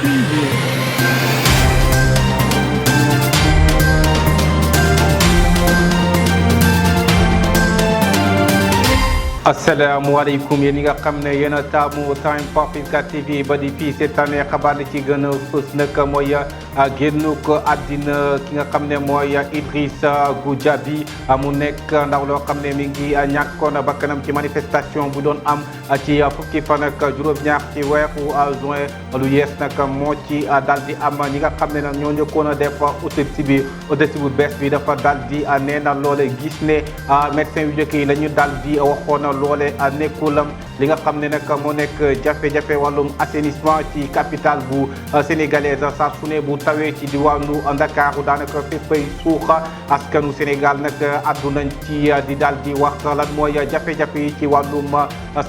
Preview. asalaamaaleykum yéen ñi nga xam ne yéen a taamu Time for Africa TV ba di fii seetaane xabaar li ci gën a fës nag mooy génnu ko àddina ki nga xam ne mooy Idrissa Goudiaby mu nekk ndaw loo xam ne mi ngi ñàkkoon bakkanam ci manifestation bu doon am ci fukki fan ak juróom-ñaar ci weeru juin lu yees nag moo ci daal di am ñi nga xam ne nag ñoo njëkkoon a def autopsie bu bees bi dafa daal di nee na loole gis ne médecin yu njëkk yi la ñu daal di waxoon loole nekkulam li nga xam ne nag moo nekk jafe-jafe wàllum assainissement ci capitale bu sénégalaise saa su ne bu tawee ci diwaanu Ndakaaru daanaka féppay suuxa askanu Sénégal nag addu nañ ci di daal di wax lan mooy jafe-jafe yi ci wàllum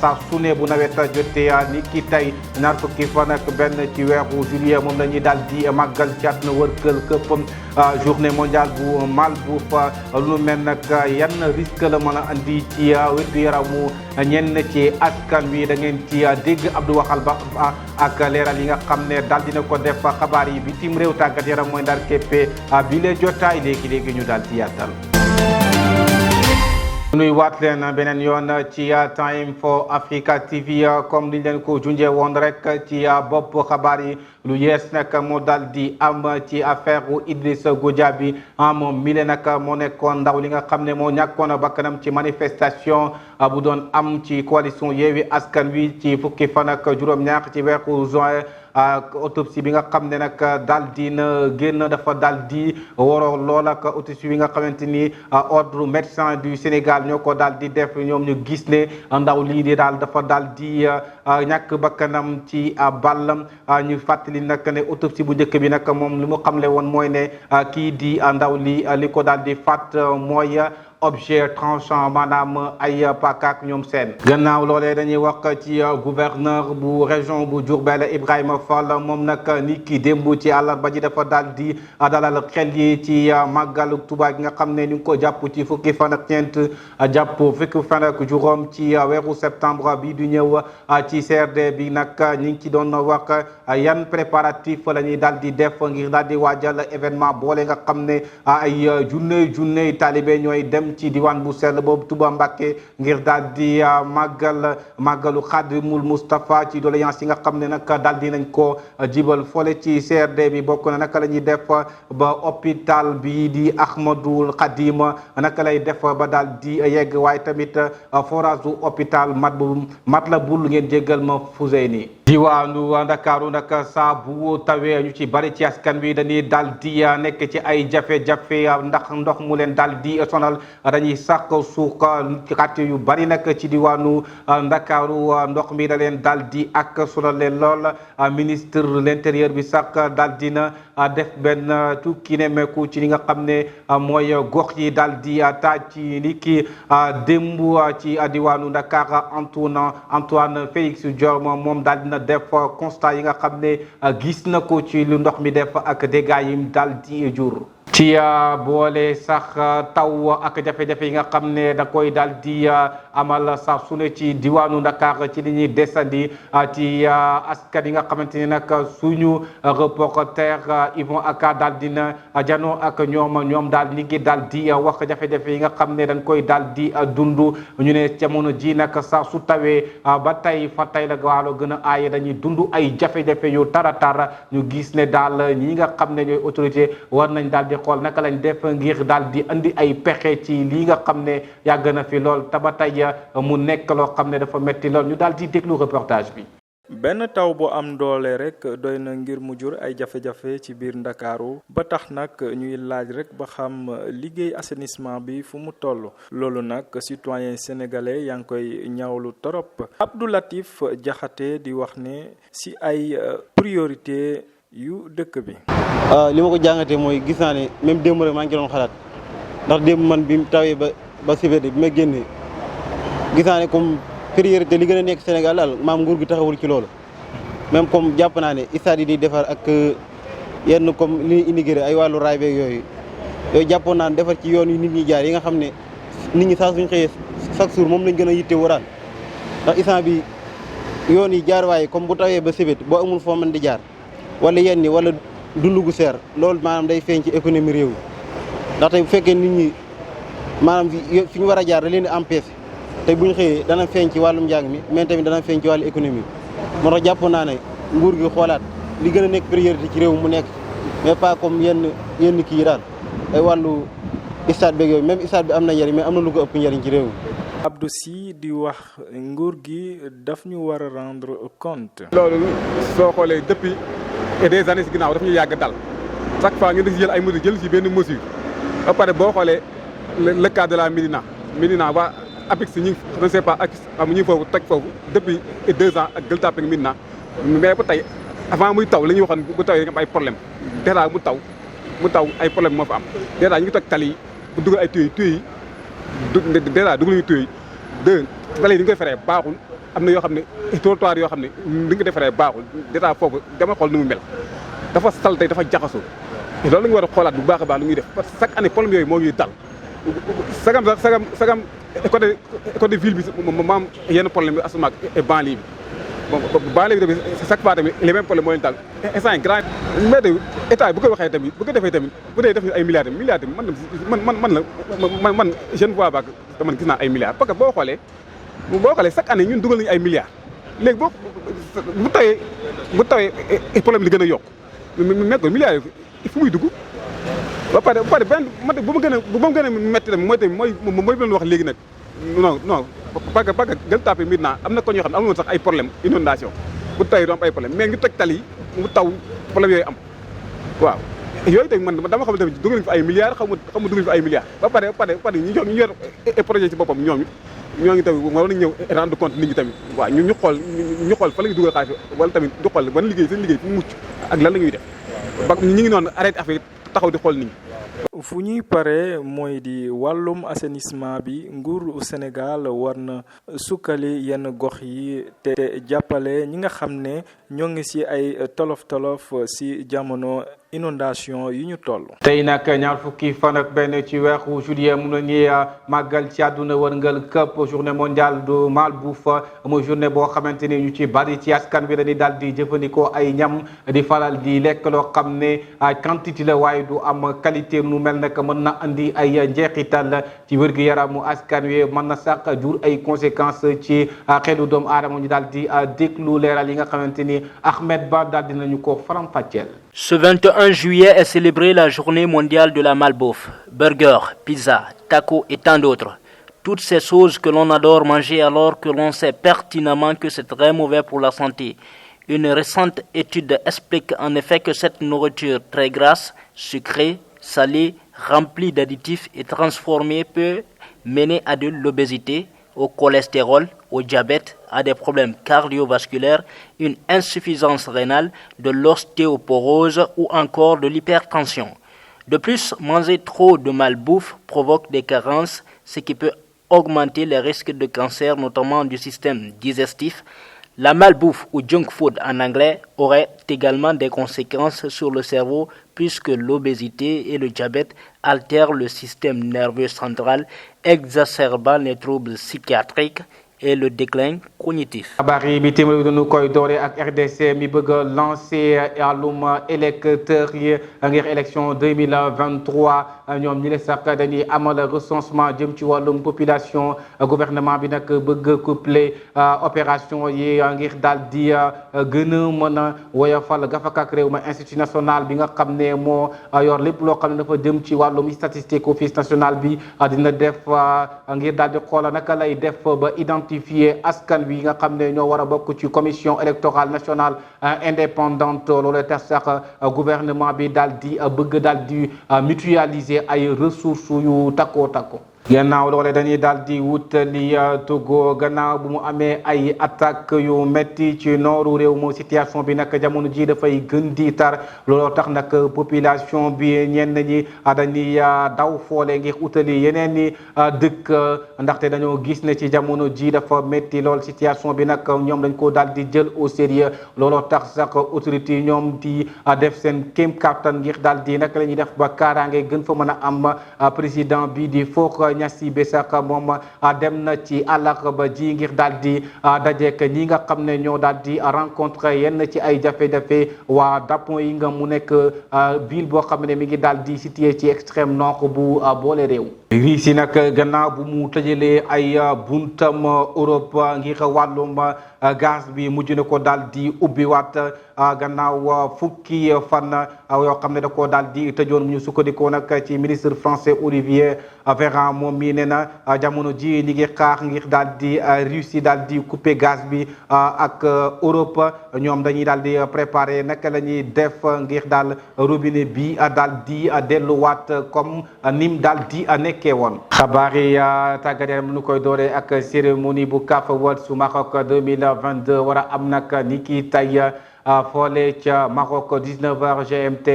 saa su ne bu nawet jotee ni ki tey ñaar fukki fan ak benn ci weeru juillet moom la ñuy daal di màggal ci àdduna wërkël këpp journée mondiale bu malbouffe lu mel nag yan risque la mën a andi ci wér-gu-yaramu ñenn ci askan wi da ngeen ci dégg Abdou Waxal Ba ak leeral yi nga xam ne daal dina ko def xabaar yi bitim réew tàggat yaram mooy ndar képpe bi lee jotaay léegi ñu daal ci yaatal. nuy waat leen beneen yoon ci Time for Africa TV comme liñ leen ko junjee woon rek ci bopp xabaar yi lu yees nag moo daal di am ci affaire u Idrissa Goudiaby moom mi le nag moo nekkoon ndaw li nga xam ne moo ñàkkoon bakkanam ci manifestation bu doon am ci coalition Yewwi Askan Wi ci fukki fan ak juróom-ñaar ci weeru juin autopsie bi nga xam ne nag daal di na génn dafa daal di waroo lool ak autopsie bi nga xamante ni ordre médecin du Sénégal ñoo ko daal di def ñoom ñu gis ne ndaw lii di daal dafa daal di ñàkk bakkanam ci ballam ñu fàttali nag ne autopsie bu njëkk bi nag moom li mu xamle woon mooy ne kii di ndaw li ko daal di faat mooy objet tranchant maanaam ay pakak ñoom seen gannaaw loolee dañuy wax ci gouverneur bu région bu Diourbel Ibrahima Fall moom nag ni ki démb ci àllarba ji dafa daal di dalal xel yi ci màggalu Tuubaa gi nga xam ne ñu ngi ko jàpp ci fukki fan ak ñeent jàpp fukki fan ak juróom ci weeru septembre bi du ñëw ci CRD bi nag ñu ngi ci doon wax yan préparatif la ñuy daal di def ngir daal di waajal événement boole nga xam ne ay junney taalibe ñooy dem ci diwaan bu sell boobu Touba Mbacké ngir daal di màggalu Xaadimul Moustapha ci doléance yi nga xam ne nag daal di nañ ko jibal foole ci CRD bi bokk na naka la ñuy def ba hôpital bi di Ahmadul Khadim naka lay def ba daal di yegg waaye tamit forage du hôpital Matlaboul ngeen jéggal ma Fuseyni diwaanu Ndakaaru nag saa bu tawee ñu ci bari ci askan wi dañuy daal di nekk ci ay jafe-jafe ndax ndox mu leen daal di sonal dañuy sax suuf quartier yu bari nag ci diwaanu Ndakaaru ndox mi da leen daal di ak sonal leen lool ministre de l'intérieur bi sax daal dina def benn tukki nemmeeku ci li nga xam ne mooy gox yi daal di taaj ci ni ki démb ci diwaanu Dakar Antoine Félix Diome moom daal dina def constat yi nga xam ne gis na ko ci lu ndox mi def ak dégâts yi daal di jur ci boole sax taw ak jafe-jafe yi nga xam ne da koy daal di amal saa su ne ci diwaanu Dakar ci li ñuy desandi ci askan yi nga xamante ni nag suñu reporter Yvon Aka daal dina janoo ak ñoom daal ñi ngi daal di wax jafe-jafe yi nga xam ne dañ koy daal di dund ñu ne jamono ji nag saa su tawee ba tey fa tey la waalo gën a aaye dañuy dund ay jafe-jafe yu tara ñu gis ne daal ñi nga xam ne ñooy autorité war nañ daal di xool naka lañ def ngir daal di andi ay pexe ci lii nga xam ne yàgg na fi lool te ba tey mu nekk loo xam ne dafa metti lool ñu daal di déglu reportage bi. benn taw bu am doole rek doy na ngir mu jur ay jafe-jafe ci biir Ndakaaru ba tax nag ñuy laaj rek ba xam liggéey assainissement bi fu mu toll loolu nag citoyen sénégalais yaa ngi koy ñaawlu torop Abdou Latif Diakhaté di wax ne si ay priorité yu dëkk bi. li ma ko jàngatee mooy gis naa ne même démb rek maa ngi doon xalaat ndax démb man bi mu tawee ba sévère bi ma génnee gis naa ne comme priorité li gën a nekk Sénégal daal maam nguur gi taxawul ci loolu même comme jàpp naa ne stade yi di defar ak yenn comme li ñuy immigré ay wàllu raay beeg yooyu jàppoon naa ne defar ci yoon yu nit ñi jaar yi nga xam ne nit ñi saa suñ xëyee chaque jour moom lañ gën a yitte waraan ndax instant bi yoon yi jaar waaye comme bu tawee ba sébét boo amul foo mën di jaar wala yenn wala dund gu seer loolu maanaam day feeñ ci économie réew mi ndax tey bu fekkee nit ñi maanaam fi ñu war a jaar da leen di empêcher tey bu ñu xëyee dana feeñ ci wàllum njàng mi mais tamit dana feeñ ci wàllu économie moo tax jàpp naa ne nguur gi xoolaat li gën a nekk priorité ci réew mu nekk mais pas comme yenn kii daal ay wàllu stade beeg yooyu même stade bi am na njëriñ mais am na lu ko ëpp njëriñ ci réew mi. Abdou Sy di wax nguur gi daf ñu war a rendre compte. loolu soo xoolee depuis des années si ginnaaw daf ñu yàgg dal chaque fois ñu di jël ay mesures jël si benn mesure ba pare boo xoolee le cas de la Médina waa APIX ñi je ne sais pas ak ñu ngi foofu toj foofu depuis 2 ans ak Gueule Tapée Médina mais ba tey avant muy taw la ñuy waxoon bu tawee nga am ay problème dèjà mu taw ay problème moo fa am dèjà ñu ngi toj tali yi bu dugal ay tuyaux yi dèjà dugal ñu tuyaux yi tali yi ni ñu koy feree baaxul am na yoo xam ne trottoir yoo xam ne ni nga defaree baaxul dèjà foofu dama xool nu mu mel dafa salte dafa jaxasoo loolu la ñu war a xoolaat bu baax a baax lu ñuy def parce que chaque année problème yooyu moo ñuy dal sagam côté ville bi maam yenn problème bi asuma ak banlieue bi banlieue bi tamit chaque fois tamit les mêmes problèmes moo leen dal instant grand mais tamit état bu ko waxee tamit bu ko defee tamit bu dee def ay milliards man je ne vois pas que man gis naa ay milliards parce que boo xoolee chaque année ñun dugal nañu ay milliards léegi bu tawee problème li gën a yokk mais ko milliards yi fu muy dugg ba pare benn man bu ma gën a métti tamit mooy leen wax léegi nag non parce que Gueule Tapée Médina am na ko ñoo xam ne amuñu sax ay problème inondation bu tawee du am ay problème mais ñu toj tali yi mu taw problème yooyu am waaw yooyu tamit man dama xam ne tamit dugal nañu fi ay milliards xaw ma dugal fi ay milliards ba pare ñu yor projet ci boppam ñoo ngi tamit waroon nañu ñëw rendre compte nit ñi tamit waaw ñu xool fa la ñuy dugal xaalis wala tamit du xool ban liggéey seen liggéey fu mu mucc ak lan la ñuy def ba ñu ngi noonu arrêté affaire taxaw di xool nit ñi. fu ñuy pare mooy di wàllum assainissement bi nguuru Sénégal war na sukkali yenn gox yi te jàppale ñi nga xam ne ñoo ngi ci ay tolof ci jamono inondation yi ñu toll. tey nag ñaar fukki fan ak benn ci weeru juillet mun nañuy màggal ci àdduna wërngal këpp journée mondiale du malbouffe mooy journée boo xamante ni ñu ci bari ci askan bi dañuy daal di jëfandikoo ay ñam di faral di lekk loo xam ne quantité la waaye du am qualité nu mel nag mën na andi ay njeexital ci wér-gu-yaramu askan wi mën na sax jur ay conséquences ci xelu doomu aadama ñu daal di déglu leeral yi nga xamante ni Ahmed Ba daal dinañu ko faram-fàcceel. Ce 21 juillet est célébrée la journée mondiale de la malbouffe. Burgers, pizza, tacos et tant d'autres. Toutes ces choses que l'on adore manger alors que l'on sait pertinemment que c'est très mauvais pour la santé. Une récente étude explique en effet que cette nourriture très grasse, sucrée, salée, remplie d'additifs et transformée peut mener à de l'obésité, au cholestérol, au diabète, à des problèmes cardiovasculaires, une insuffisance rénale, de l'ostéoporose ou encore de l'hypertension. De plus, manger trop de malbouffe provoque des carences, ce qui peut augmenter les risques de cancer, notamment du système digestif. La malbouffe ou junk food en anglais aurait également des conséquences sur le cerveau puisque l'obésité et le diabète altèrent le système nerveux central, exacerbant les troubles psychiatriques et le déclin cognitif. xabaar yi bi téeméer dañu koy doore ak RDC mi bëgg a lancer àllum électeurs yi ngir élection 2023 ñoom ñi le sax dañuy amal recensement jëm ci wàllum population gouvernement bi nag bëgg couplé opération yi ngir daal di gën a mën a woyofal gafaka ak réew ma institut national bi nga xam ne moo yor lépp loo xam ne dafa jëm ci wàllum statistique office national bi dina def ngir daal di xoola naka lay def ba identifier askan wi nga xam ne ñoo war a bokk ci commission électorale nationale indépendante loolu tax sax gouvernement bi daal di bëgg daal di mutualiser ay ressources yu takko gannaaw loole dañuy daal di wutali Togo gannaaw bu mu amee ay attaque yu metti ci nooru réew mo situation bi nag jamono ji dafay gën di tar looloo tax nag population bi ñenn ñi dañuy daw foole ngir utali yeneen ni dëkk ndaxte dañoo gis ne ci jamono ji dafa metti lool situation bi nag ñoom dañ ko daal di jël au sérieux looloo tax sax autorité yi ñoom di def seen kéem kattan ngir daal di naka la ñuy def ba kaaraange gën fa mën a am président bi di Faure Gnassingbé sax moom dem na ci àllarba ji ngir daal di dajeek ñi nga xam ne ñoo daal di rencontré yenn ci ay jafe-jafe waa Dapoingue mu nekk ville boo xam ne mi ngi daal di situé ci extrême nord bu boole réew. Russie nag gannaaw bu mu tëjalee ay buntam Europe ngir wàllum gaz bi mujj na ko daal di ubbiwaat gannaaw fukki fan yoo xam ne da koo daal di tëjoon mu ñu sukkandikoo nag ci ministre français Olivier Véran moom mii nee na jamono ji ñi ngi xaar ngir daal di Russie daal di couper gaz bi ak Europe ñoom dañuy daal di préparer naka la ñuy def ngir daal robinet bi daal di delluwaat comme nim daal di nekkee woon. xabaar yi tàggat yaram nu koy dooree ak cérémonie bu CAF World su Maroc 2022 war a am nag ni ki tey foole ca Maroc 19h GMT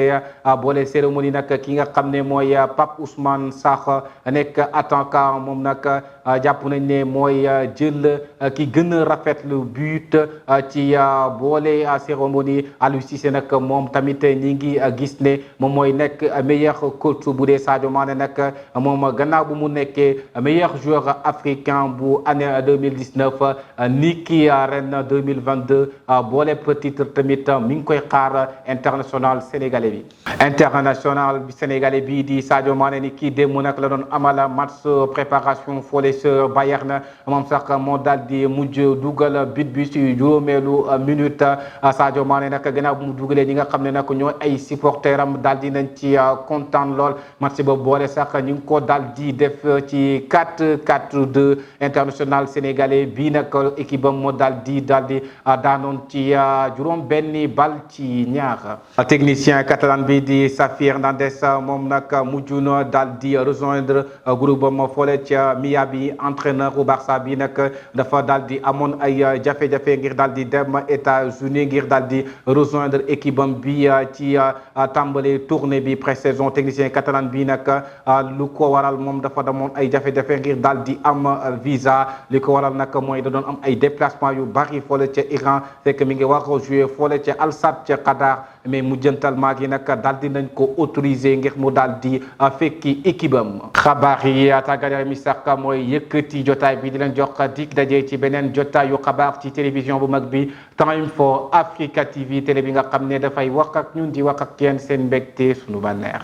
boole cérémonie nag ki nga xam ne mooy Pape Ousmane Sarr nekk attaquant moom nag jàpp nañ ne mooy jël ki gën a rafetlu but ci boole cérémonie. Aliou Cissé nag moom tamit ñi ngi gis ne moom mooy nekk meilleur coach bu dee Sadio Mané nag moom gannaaw bu mu nekkee meilleur joueur africain bu année 2019 ni ki ren 2022 boole petit tamit mi ngi koy xaar international sénégalais bi. international sénégalais bi di Sadio Mané ni kii démb nag la doon amal match préparation foole sa Bayern moom sax moo daal di mujj dugal but bi ci juróomeelu minute Sadio Mané nag gannaaw bu mu dugalee ñi nga xam ne nag ñooy ay supporters am daal di nañ ci kontaan lool match ba boole sax ñu ngi ko daal di def ci 4-4-2 international sénégalais bii nag équipe am moo daal di daanoon ci benni bal ci ñaar. technicien catalan bi di Xavi Hernandez moom nag mujj na daal di rejoindre groupe am foole ca Miami entraîneur bu Barça bi nag dafa daal di amoon ay jafe-jafe ngir daal di dem États-Unis ngir daal di rejoindre équipe am bi ci tàmbali tournée bi pré-saison. technicien catalan bi nag lu ko waral moom dafa demoon ay jafe-jafe ngir daal di am visa li ko waral nag mooy da doon am ay déplacement yu bari foole ca Iran fekk mi ngi war a jouer foole ca Al Sadd ca Qatar mais mujjantal maa gi nag daal di nañ ko autorisé ngir mu daal di fekki équipe am. xabaar yi tàggat yaram mi sax mooy yëkkati jotaay bi di leen jox dig daje ci beneen jotaayu xabaar ci télévision bu mag bi Time for Africa TV télé bi nga xam ne dafay wax ak ñun di wax ak yéen seen mbégte sunu bànneex.